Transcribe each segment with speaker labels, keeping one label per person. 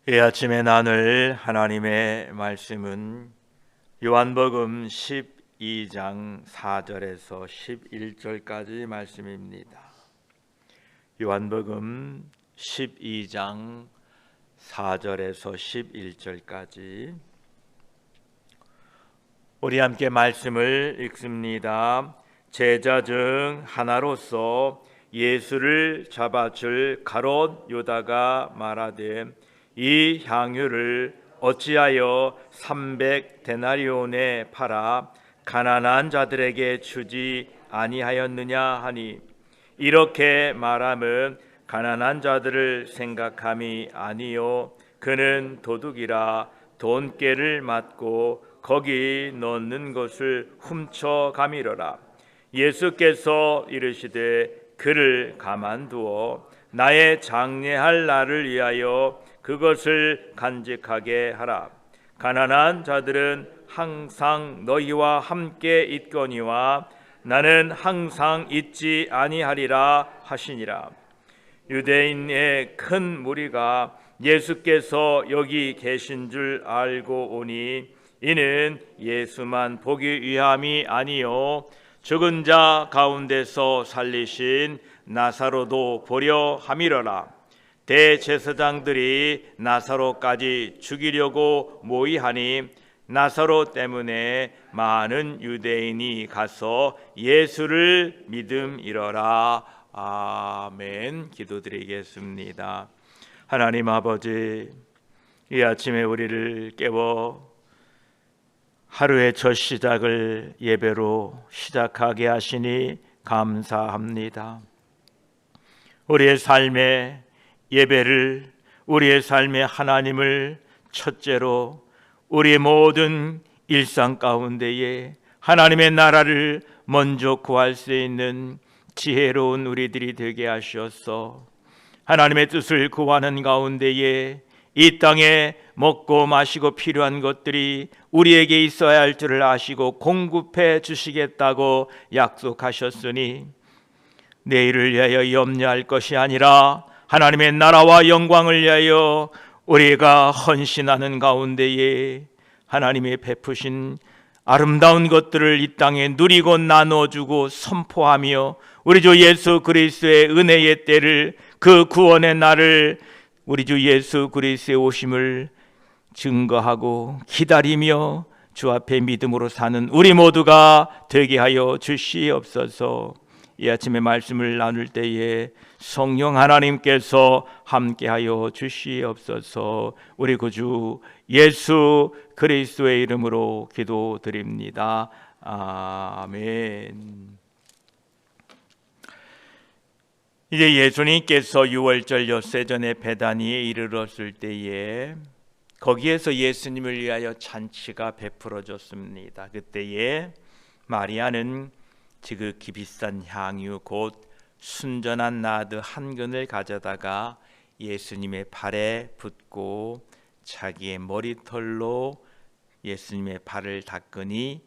Speaker 1: 이 아침에 나눌 하나님의 말씀은 요한복음 12장 4절에서 11절까지 말씀입니다. 요한복음 12장 4절에서 11절까지 우리 함께 말씀을 읽습니다. 제자 중 하나로서 예수를 잡아줄 가롯 유다가 말하되 이 향유를 어찌하여 300데나리온에 팔아 가난한 자들에게 주지 아니하였느냐 하니, 이렇게 말함은 가난한 자들을 생각함이 아니요 그는 도둑이라 돈깨를 맞고 거기 넣는 것을 훔쳐가미러라. 예수께서 이르시되 그를 가만두어 나의 장례할 날을 위하여 그것을 간직하게 하라. 가난한 자들은 항상 너희와 함께 있거니와 나는 항상 있지 아니하리라 하시니라. 유대인의 큰 무리가 예수께서 여기 계신 줄 알고 오니 이는 예수만 보기 위함이 아니요 죽은 자 가운데서 살리신 나사로도 보려 함이러라. 대제사장들이 나사로까지 죽이려고 모의하니 나사로 때문에 많은 유대인이 가서 예수를 믿음이러라. 아멘. 기도드리겠습니다. 하나님 아버지, 이 아침에 우리를 깨워 하루의 첫 시작을 예배로 시작하게 하시니 감사합니다. 우리의 삶에 예배를, 우리의 삶의 하나님을 첫째로 우리의 모든 일상 가운데에 하나님의 나라를 먼저 구할 수 있는 지혜로운 우리들이 되게 하셔서 하나님의 뜻을 구하는 가운데에 이 땅에 먹고 마시고 필요한 것들이 우리에게 있어야 할 줄을 아시고 공급해 주시겠다고 약속하셨으니 내일을 위하여 염려할 것이 아니라 하나님의 나라와 영광을 위하여 우리가 헌신하는 가운데에 하나님의 베푸신 아름다운 것들을 이 땅에 누리고 나눠주고 선포하며 우리 주 예수 그리스도의 은혜의 때를, 그 구원의 날을, 우리 주 예수 그리스도의 오심을 증거하고 기다리며 주 앞에 믿음으로 사는 우리 모두가 되게 하여 주시옵소서. 이 아침에 말씀을 나눌 때에 성령 하나님께서 함께하여 주시옵소서. 우리 구주 예수 그리스도의 이름으로 기도드립니다. 아멘. 이제 예수님께서 유월절 엿새전에 베다니에 이르렀을 때에 거기에서 예수님을 위하여 잔치가 베풀어졌습니다. 그때에 마리아는 지극히 비싼 향유 곧 순전한 나드 한 근을 가져다가 예수님의 발에 붓고 자기의 머리털로 예수님의 발을 닦으니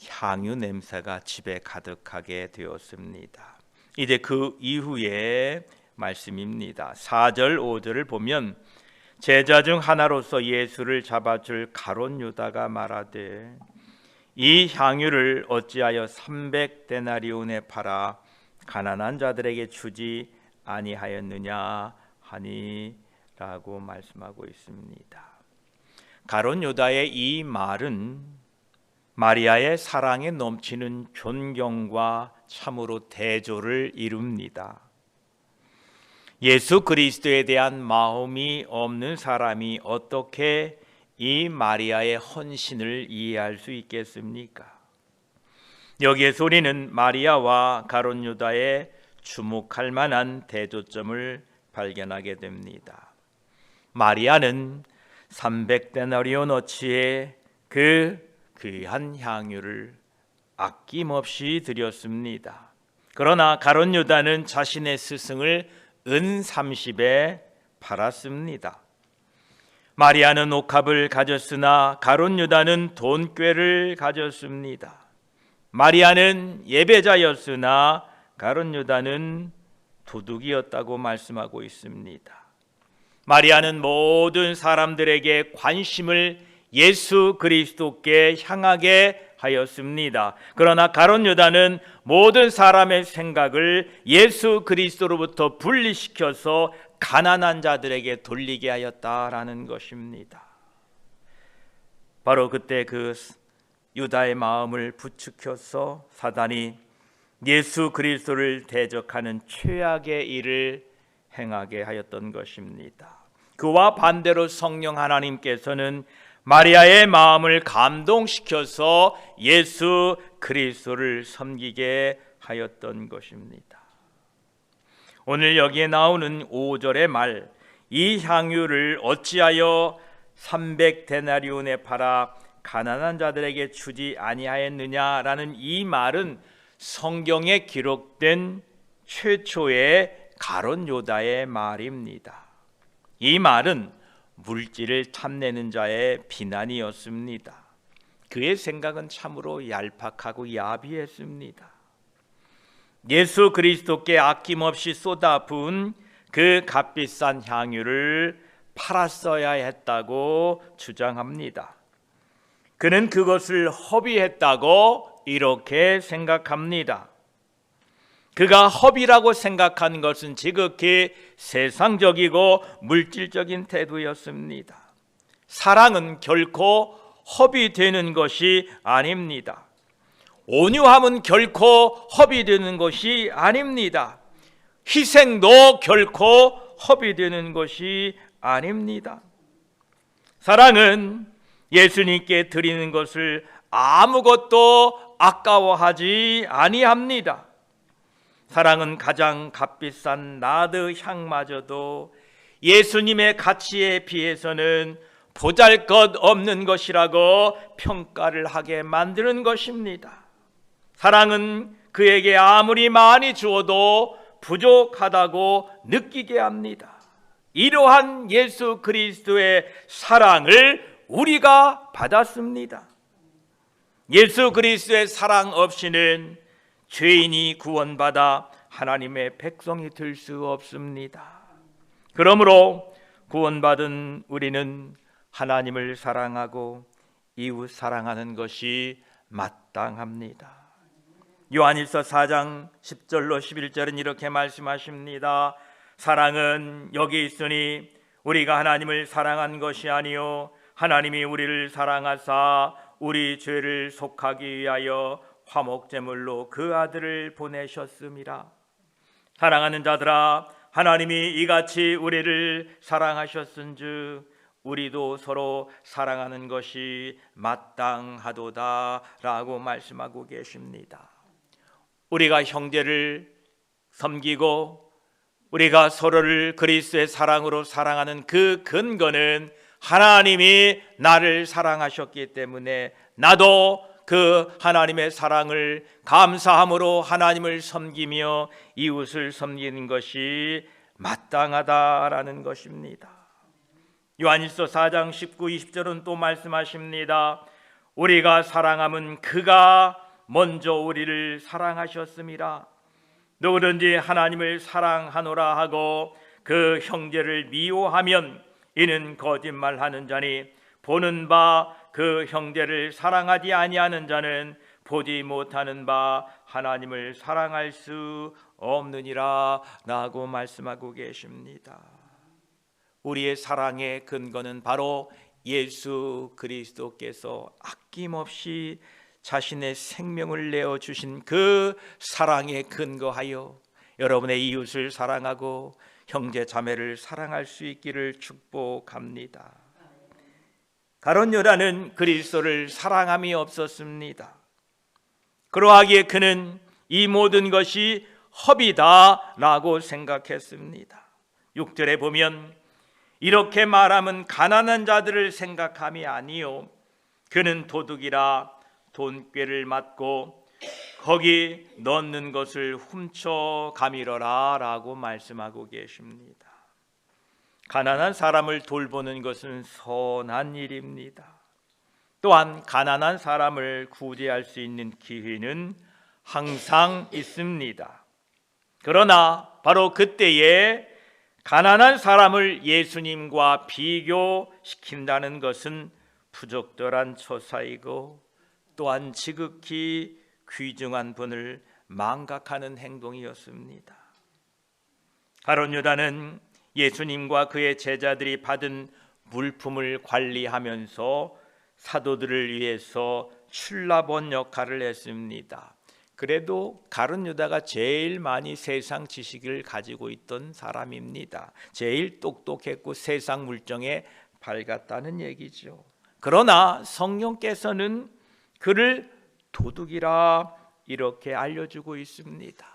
Speaker 1: 향유 냄새가 집에 가득하게 되었습니다. 이제 그 이후의 말씀입니다. 4절 5절을 보면 제자 중 하나로서 예수를 잡아줄 가롯 유다가 말하되 이 향유를 어찌하여 300데나리온에 팔아 가난한 자들에게 주지 아니하였느냐 하니 라고 말씀하고 있습니다. 가롯 유다의 이 말은 마리아의 사랑에 넘치는 존경과 참으로 대조를 이룹니다. 예수 그리스도에 대한 마음이 없는 사람이 어떻게 이 마리아의 헌신을 이해할 수 있겠습니까? 여기에서 우리는 마리아와 가롯 유다의 주목할 만한 대조점을 발견하게 됩니다. 마리아는 300데나리온어치의 그 귀한 향유를 아낌없이 드렸습니다. 그러나 가롯 유다는 자신의 스승을 은 30에 팔았습니다. 마리아는 옥합을 가졌으나 가롯 유다는 돈꾀를 가졌습니다. 마리아는 예배자였으나 가롯 유다는 도둑이었다고 말씀하고 있습니다. 마리아는 모든 사람들에게 관심을 예수 그리스도께 향하게 하였습니다. 그러나 가룟 유다는 모든 사람의 생각을 예수 그리스도로부터 분리시켜서 가난한 자들에게 돌리게 하였다라는 것입니다. 바로 그때 그 유다의 마음을 부추겨서 사단이 예수 그리스도를 대적하는 최악의 일을 행하게 하였던 것입니다. 그와 반대로 성령 하나님께서는 마리아의 마음을 감동시켜서 예수 그리스도를 섬기게 하였던 것입니다. 오늘 여기에 나오는 5절의 말, 이 향유를 어찌하여 300데나리온에 팔아 가난한 자들에게 주지 아니하였느냐라는 이 말은 성경에 기록된 최초의 가룟 유다의 말입니다. 이 말은 물질을 탐내는 자의 비난이었습니다. 그의 생각은 참으로 얄팍하고 야비했습니다. 예수 그리스도께 아낌없이 쏟아 부은 그 값비싼 향유를 팔았어야 했다고 주장합니다. 그는 그것을 허비했다고 이렇게 생각합니다. 그가 허비라고 생각한 것은 지극히 세상적이고 물질적인 태도였습니다. 사랑은 결코 허비되는 것이 아닙니다. 온유함은 결코 허비되는 것이 아닙니다. 희생도 결코 허비되는 것이 아닙니다. 사랑은 예수님께 드리는 것을 아무것도 아까워하지 아니합니다. 사랑은 가장 값비싼 나드 향마저도 예수님의 가치에 비해서는 보잘것없는 것이라고 평가를 하게 만드는 것입니다. 사랑은 그에게 아무리 많이 주어도 부족하다고 느끼게 합니다. 이러한 예수 그리스도의 사랑을 우리가 받았습니다. 예수 그리스도의 사랑 없이는 죄인이 구원받아 하나님의 백성이 될 수 없습니다. 그러므로 구원받은 우리는 하나님을 사랑하고 이웃 사랑하는 것이 마땅합니다. 요한일서 4장 10절로 11절은 이렇게 말씀하십니다. 사랑은 여기 있으니 우리가 하나님을 사랑한 것이 아니요 하나님이 우리를 사랑하사 우리 죄를 속하기 위하여 화목제물로 그 아들을 보내셨음이라. 사랑하는 자들아, 하나님이 이같이 우리를 사랑하셨은즉 우리도 서로 사랑하는 것이 마땅하도다 라고 말씀하고 계십니다. 우리가 형제를 섬기고 우리가 서로를 그리스도의 사랑으로 사랑하는 그 근거는 하나님이 나를 사랑하셨기 때문에 나도 그 하나님의 사랑을 감사함으로 하나님을 섬기며 이웃을 섬기는 것이 마땅하다라는 것입니다. 요한일서 4장 19, 20절은 또 말씀하십니다. 우리가 사랑함은 그가 먼저 우리를 사랑하셨음이라. 누구든지 하나님을 사랑하노라 하고 그 형제를 미워하면 이는 거짓말하는 자니 보는 바 그 형제를 사랑하지 아니하는 자는 보지 못하는 바 하나님을 사랑할 수 없느니라 라고 말씀하고 계십니다. 우리의 사랑의 근거는 바로 예수 그리스도께서 아낌없이 자신의 생명을 내어주신 그 사랑에 근거하여 여러분의 이웃을 사랑하고 형제 자매를 사랑할 수 있기를 축복합니다. 가룟 유다는 그리스도를 사랑함이 없었습니다. 그러하기에 그는 이 모든 것이 허비다라고 생각했습니다. 6절에 보면 이렇게 말하면 가난한 자들을 생각함이 아니요 그는 도둑이라 돈꾀를 맞고 거기 넣는 것을 훔쳐 가미러라 라고 말씀하고 계십니다. 가난한 사람을 돌보는 것은 선한 일입니다. 또한 가난한 사람을 구제할 수 있는 기회는 항상 있습니다. 그러나 바로 그때에 가난한 사람을 예수님과 비교시킨다는 것은 부적절한 처사이고 또한 지극히 귀중한 분을 망각하는 행동이었습니다. 가룟 유다는 예수님과 그의 제자들이 받은 물품을 관리하면서 사도들을 위해서 출납원 역할을 했습니다. 그래도 가룟 유다가 제일 많이 세상 지식을 가지고 있던 사람입니다. 제일 똑똑했고 세상 물정에 밝았다는 얘기죠. 그러나 성령께서는 그를 도둑이라 이렇게 알려주고 있습니다.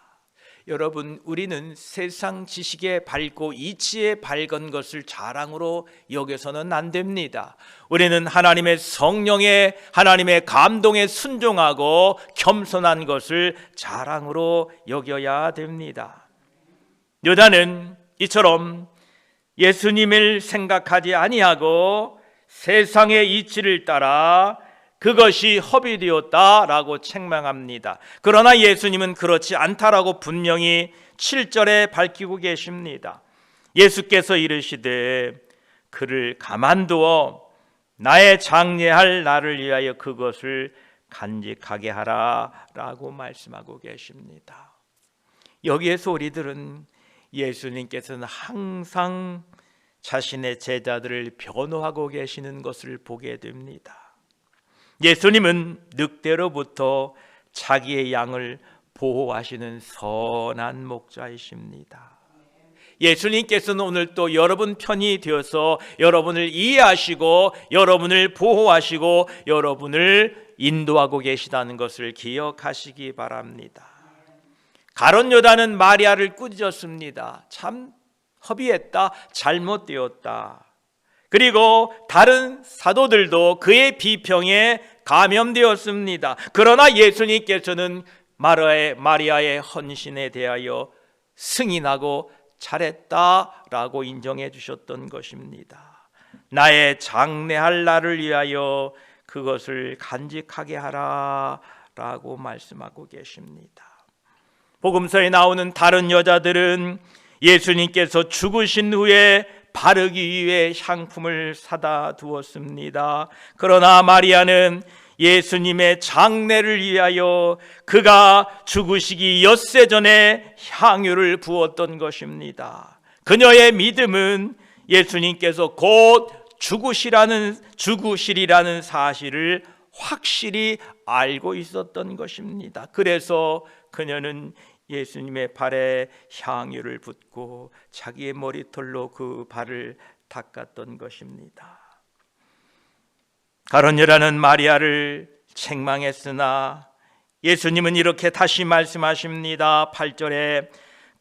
Speaker 1: 여러분, 우리는 세상 지식에 밝고 이치에 밝은 것을 자랑으로 여겨서는 안 됩니다. 우리는 하나님의 성령에, 하나님의 감동에 순종하고 겸손한 것을 자랑으로 여겨야 됩니다. 유다는 이처럼 예수님을 생각하지 아니하고 세상의 이치를 따라 그것이 허비되었다라고 책망합니다. 그러나 예수님은 그렇지 않다라고 분명히 7절에 밝히고 계십니다. 예수께서 이르시되 그를 가만두어 나의 장례할 날을 위하여 그것을 간직하게 하라 라고 말씀하고 계십니다. 여기에서 우리들은 예수님께서는 항상 자신의 제자들을 변호하고 계시는 것을 보게 됩니다. 예수님은 늑대로부터 자기의 양을 보호하시는 선한 목자이십니다. 예수님께서는 오늘 또 여러분 편이 되어서 여러분을 이해하시고 여러분을 보호하시고 여러분을 인도하고 계시다는 것을 기억하시기 바랍니다. 가룟 유다는 마리아를 꾸짖었습니다. 참 허비했다, 잘못되었다. 그리고 다른 사도들도 그의 비평에 감염되었습니다. 그러나 예수님께서는 마리아의 헌신에 대하여 승인하고 잘했다라고 인정해 주셨던 것입니다. 나의 장례할 날을 위하여 그것을 간직하게 하라라고 말씀하고 계십니다. 복음서에 나오는 다른 여자들은 예수님께서 죽으신 후에 바르기 위해 향품을 사다 두었습니다. 그러나 마리아는 예수님의 장례를 위하여 그가 죽으시기 엿새 전에 향유를 부었던 것입니다. 그녀의 믿음은 예수님께서 곧 죽으시리라는 사실을 확실히 알고 있었던 것입니다. 그래서 그녀는 예수님의 발에 향유를 붓고 자기의 머리털로 그 발을 닦았던 것입니다. 가룟 유다는 마리아를 책망했으나 예수님은 이렇게 다시 말씀하십니다. 8절에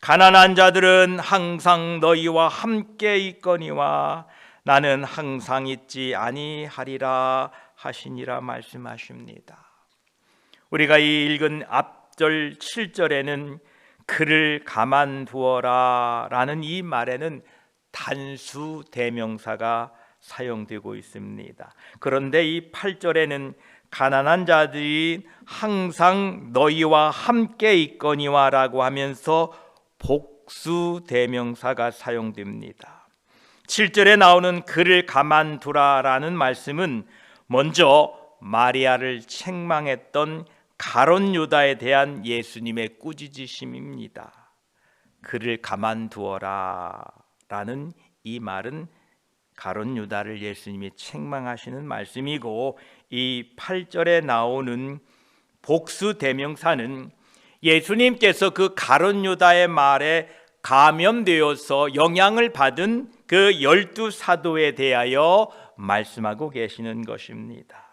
Speaker 1: 가난한 자들은 항상 너희와 함께 있거니와 나는 항상 있지 아니하리라 하시니라 말씀하십니다. 우리가 이 읽은 앞절 7절에는 그를 가만두어라 라는 이 말에는 단수 대명사가 사용되고 있습니다. 그런데 이 8절에는 가난한 자들이 항상 너희와 함께 있거니와 라고 하면서 복수 대명사가 사용됩니다. 7절에 나오는 그를 가만두라 라는 말씀은 먼저 마리아를 책망했던 가룟 유다에 대한 예수님의 꾸짖으심입니다. 그를 가만두어라 라는 이 말은 가룟 유다를 예수님이 책망하시는 말씀이고, 이 8절에 나오는 복수 대명사는 예수님께서 그 가룟 유다의 말에 감염되어서 영향을 받은 그 12사도에 대하여 말씀하고 계시는 것입니다.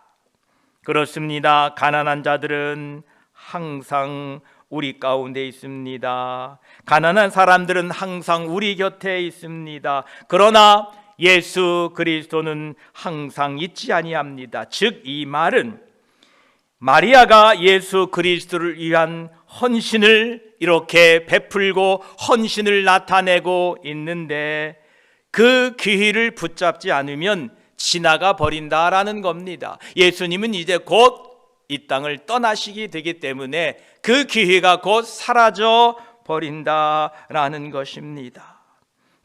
Speaker 1: 그렇습니다. 가난한 자들은 항상 우리 가운데 있습니다. 가난한 사람들은 항상 우리 곁에 있습니다. 그러나 예수 그리스도는 항상 있지 아니합니다. 즉 이 말은 마리아가 예수 그리스도를 위한 헌신을 이렇게 베풀고 헌신을 나타내고 있는데 그 기회를 붙잡지 않으면 지나가 버린다라는 겁니다. 예수님은 이제 곧 이 땅을 떠나시게 되기 때문에 그 기회가 곧 사라져 버린다라는 것입니다.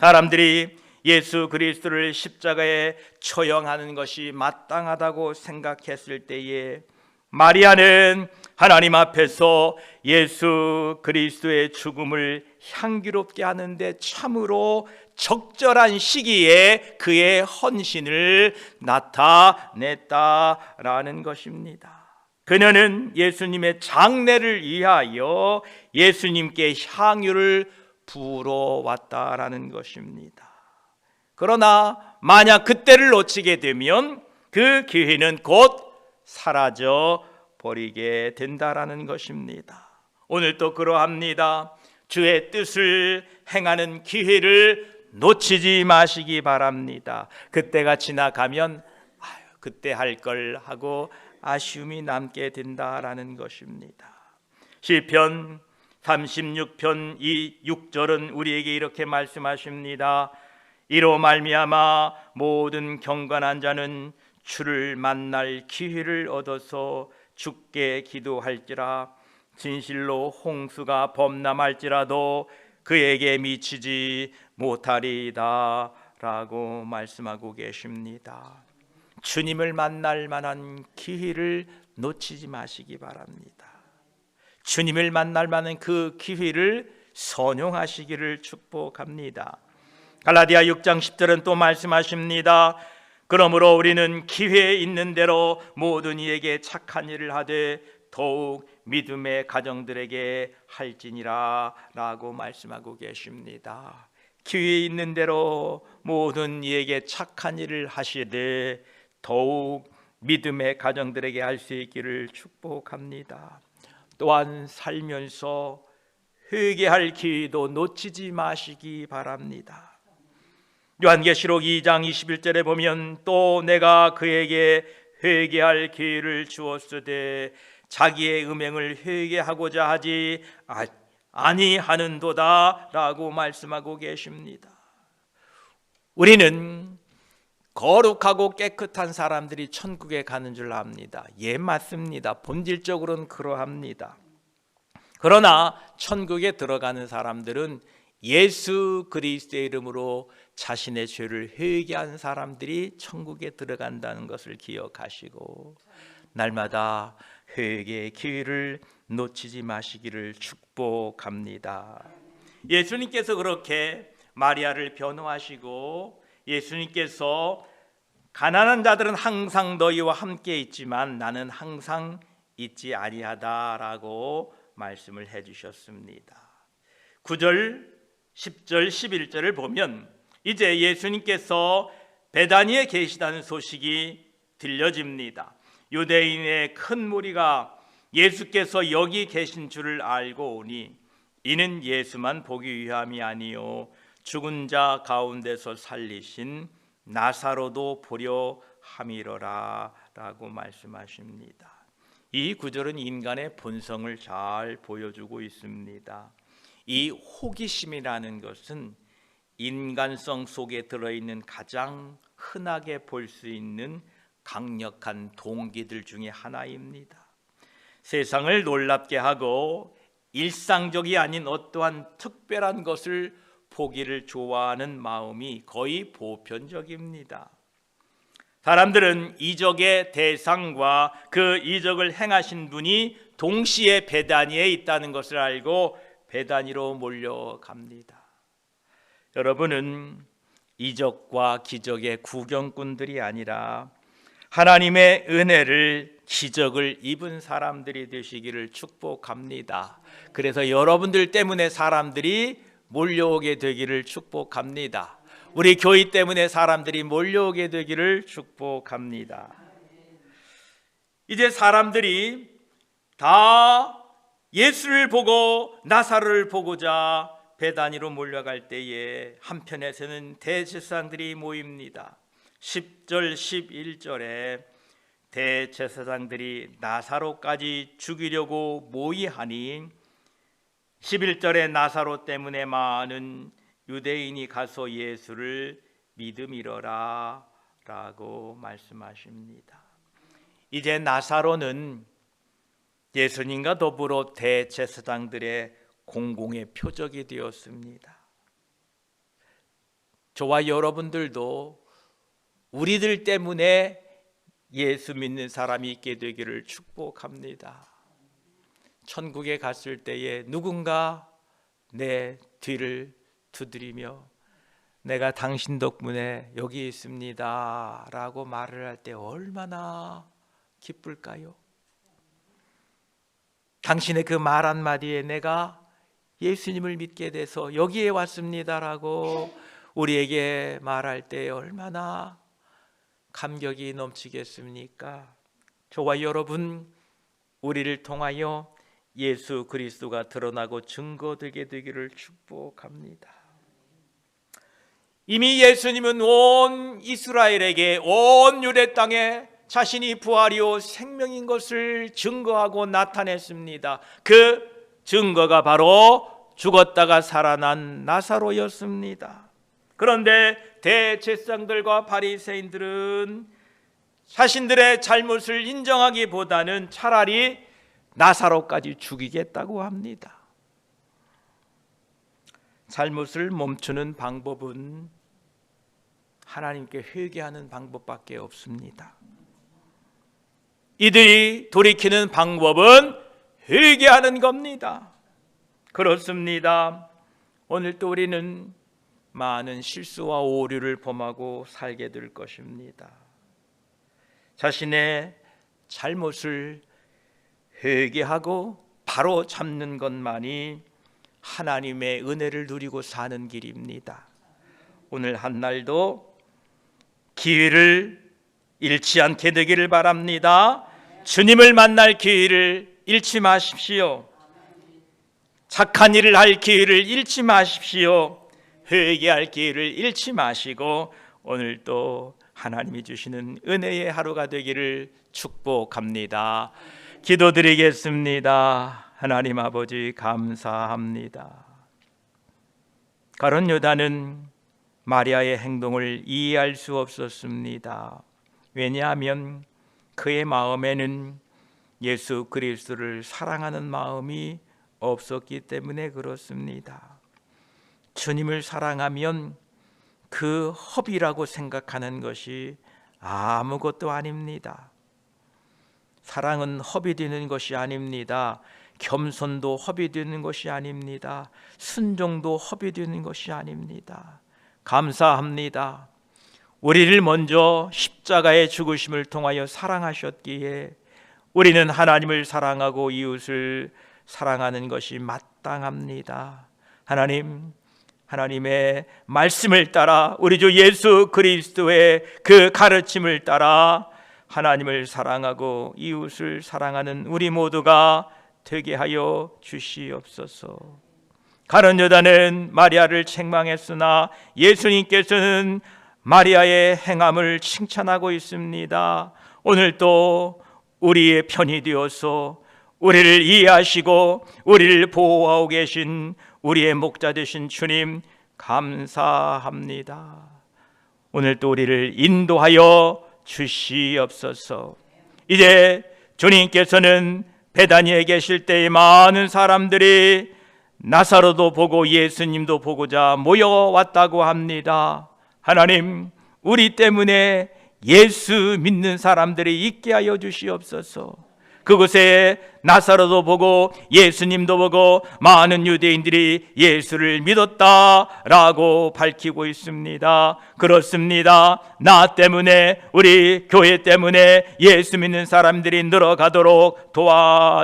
Speaker 1: 사람들이 예수 그리스도를 십자가에 처형하는 것이 마땅하다고 생각했을 때에 마리아는 하나님 앞에서 예수 그리스도의 죽음을 향기롭게 하는데 참으로 적절한 시기에 그의 헌신을 나타냈다라는 것입니다. 그녀는 예수님의 장례를 위하여 예수님께 향유를 부으러 왔다라는 것입니다. 그러나 만약 그때를 놓치게 되면 그 기회는 곧 사라져 버리게 된다라는 것입니다. 오늘도 그러합니다. 주의 뜻을 행하는 기회를 놓치지 마시기 바랍니다. 그때가 지나가면 그때 할 걸 하고 아쉬움이 남게 된다라는 것입니다. 시편 36편 이 6절은 우리에게 이렇게 말씀하십니다. 이로 말미암아 모든 경건한 자는 주를 만날 기회를 얻어서 주께 기도할지라. 진실로 홍수가 범람할지라도 그에게 미치지 못하리다 라고 말씀하고 계십니다. 주님을 만날 만한 기회를 놓치지 마시기 바랍니다. 주님을 만날 만한 그 기회를 선용하시기를 축복합니다. 갈라디아 6장 10절은 또 말씀하십니다. 그러므로 우리는 기회에 있는 대로 모든 이에게 착한 일을 하되 더욱 믿음의 가정들에게 할지니라 라고 말씀하고 계십니다. 기회에 있는 대로 모든 이에게 착한 일을 하시되 더욱 믿음의 가정들에게 할 수 있기를 축복합니다. 또한 살면서 회개할 기회도 놓치지 마시기 바랍니다. 요한계시록 2장 21절에 보면 또 내가 그에게 회개할 기회를 주었으되 자기의 음행을 회개하고자 하지 아니하는도다 라고 말씀하고 계십니다. 우리는 거룩하고 깨끗한 사람들이 천국에 가는 줄 압니다. 예, 맞습니다. 본질적으로는 그러합니다. 그러나 천국에 들어가는 사람들은 예수 그리스도의 이름으로 자신의 죄를 회개한 사람들이 천국에 들어간다는 것을 기억하시고 날마다 회개의 기회를 놓치지 마시기를 축복합니다. 예수님께서 그렇게 마리아를 변호하시고 예수님께서 가난한 자들은 항상 너희와 함께 있지만 나는 항상 있지 아니하다라고 말씀을 해주셨습니다. 9절, 10절, 11절을 보면 이제 예수님께서 베다니에 계시다는 소식이 들려집니다. 유대인의 큰 무리가 예수께서 여기 계신 줄을 알고 오니 이는 예수만 보기 위함이 아니요 죽은 자 가운데서 살리신 나사로도 보려 함이로라 라고 말씀하십니다. 이 구절은 인간의 본성을 잘 보여주고 있습니다. 이 호기심이라는 것은 인간성 속에 들어있는 가장 흔하게 볼 수 있는 강력한 동기들 중에 하나입니다. 세상을 놀랍게 하고 일상적이 아닌 어떠한 특별한 것을 보기를 좋아하는 마음이 거의 보편적입니다. 사람들은 이적의 대상과 그 이적을 행하신 분이 동시에 베다니에 있다는 것을 알고 베다니로 몰려갑니다. 여러분은 이적과 기적의 구경꾼들이 아니라 하나님의 은혜를 기적을 입은 사람들이 되시기를 축복합니다. 그래서 여러분들 때문에 사람들이 몰려오게 되기를 축복합니다. 우리 교회 때문에 사람들이 몰려오게 되기를 축복합니다. 이제 사람들이 다 예수를 보고 나사로를 보고자 베다니로 몰려갈 때에 한편에서는 대제사장들이 모입니다. 10절 11절에 대제사장들이 나사로까지 죽이려고 모의하니 11절에 나사로 때문에 많은 유대인이 가서 예수를 믿음이러라 라고 말씀하십니다. 이제 나사로는 예수님과 더불어 대제사장들의 공공의 표적이 되었습니다. 저와 여러분들도 우리들 때문에 예수 믿는 사람이 있게 되기를 축복합니다. 천국에 갔을 때에 누군가 내 뒤를 두드리며 내가 당신 덕분에 여기 있습니다 라고 말을 할 때 얼마나 기쁠까요? 당신의 그 말 한마디에 내가 예수님을 믿게 돼서 여기에 왔습니다라고 우리에게 말할 때 얼마나 감격이 넘치겠습니까? 저와 여러분, 우리를 통하여 예수 그리스도가 드러나고 증거되게 되기를 축복합니다. 이미 예수님은 온 이스라엘에게 온 유대 땅에 자신이 부활이요 생명인 것을 증거하고 나타냈습니다. 그 증거가 바로 죽었다가 살아난 나사로였습니다. 그런데 대제사장들과 바리새인들은 자신들의 잘못을 인정하기보다는 차라리 나사로까지 죽이겠다고 합니다. 잘못을 멈추는 방법은 하나님께 회개하는 방법밖에 없습니다. 이들이 돌이키는 방법은 회개하는 겁니다. 그렇습니다. 오늘 또 우리는 많은 실수와 오류를 범하고 살게 될 것입니다. 자신의 잘못을 회개하고 바로 잡는 것만이 하나님의 은혜를 누리고 사는 길입니다. 오늘 한 날도 기회를 잃지 않게 되기를 바랍니다. 주님을 만날 기회를 잃지 마십시오. 착한 일을 할 기회를 잃지 마십시오. 회개할 기회를 잃지 마시고 오늘 또 하나님이 주시는 은혜의 하루가 되기를 축복합니다. 기도드리겠습니다. 하나님 아버지 감사합니다. 가룟 유다는 마리아의 행동을 이해할 수 없었습니다. 왜냐하면 그의 마음에는 예수 그리스도를 사랑하는 마음이 없었기 때문에 그렇습니다. 주님을 사랑하면 그 허비라고 생각하는 것이 아무것도 아닙니다. 사랑은 허비되는 것이 아닙니다. 겸손도 허비되는 것이 아닙니다. 순종도 허비되는 것이 아닙니다. 감사합니다. 우리를 먼저 십자가의 죽으심을 통하여 사랑하셨기에 우리는 하나님을 사랑하고 이웃을 사랑하는 것이 마땅합니다. 하나님의 말씀을 따라 우리 주 예수 그리스도의 그 가르침을 따라 하나님을 사랑하고 이웃을 사랑하는 우리 모두가 되게 하여 주시옵소서. 가룟 유다는 마리아를 책망했으나 예수님께서는 마리아의 행함을 칭찬하고 있습니다. 오늘 또 우리의 편이 되어서 우리를 이해하시고 우리를 보호하고 계신 우리의 목자 되신 주님 감사합니다. 오늘 또 우리를 인도하여 주시옵소서. 이제 주님께서는 베다니에 계실 때에 많은 사람들이 나사로도 보고 예수님도 보고자 모여왔다고 합니다. 하나님, 우리 때문에 예수 믿는 사람들이 있게 하여 주시옵소서. 그곳에 나사로도 보고 예수님도 보고 많은 유대인들이 예수를 믿었다라고 밝히고 있습니다. 그렇습니다. 나 때문에, 우리 교회 때문에 예수 믿는 사람들이 늘어가도록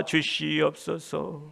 Speaker 1: 도와주시옵소서.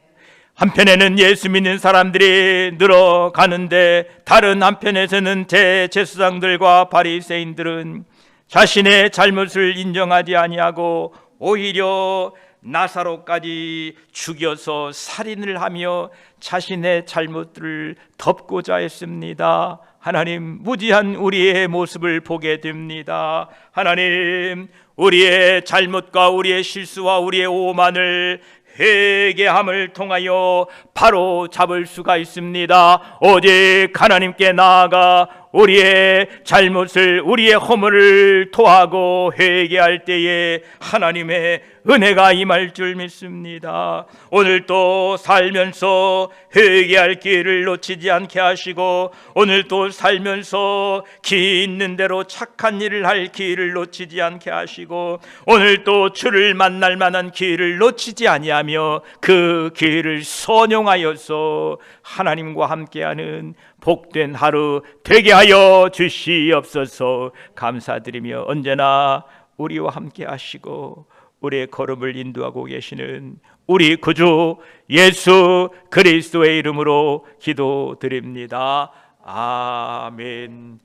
Speaker 1: 한편에는 예수 믿는 사람들이 늘어가는데 다른 한편에서는 대제사장들과 바리새인들은 자신의 잘못을 인정하지 아니하고 오히려 나사로까지 죽여서 살인을 하며 자신의 잘못들을 덮고자 했습니다. 하나님, 무지한 우리의 모습을 보게 됩니다. 하나님, 우리의 잘못과 우리의 실수와 우리의 오만을 회개함을 통하여 바로 잡을 수가 있습니다. 오직 하나님께 나아가 우리의 잘못을, 우리의 허물을 토하고 회개할 때에 하나님의 은혜가 임할 줄 믿습니다. 오늘 또 살면서 회개할 기회를 놓치지 않게 하시고, 오늘 또 살면서 기 있는 대로 착한 일을 할 기회를 놓치지 않게 하시고, 오늘 또 주를 만날 만한 기회를 놓치지 아니하며 그 기회를 선용하여서 하나님과 함께하는 복된 하루 되게 하여 주시옵소서. 감사드리며 언제나 우리와 함께 하시고 우리의 걸음을 인도하고 계시는 우리 구주 예수 그리스도의 이름으로 기도드립니다. 아멘.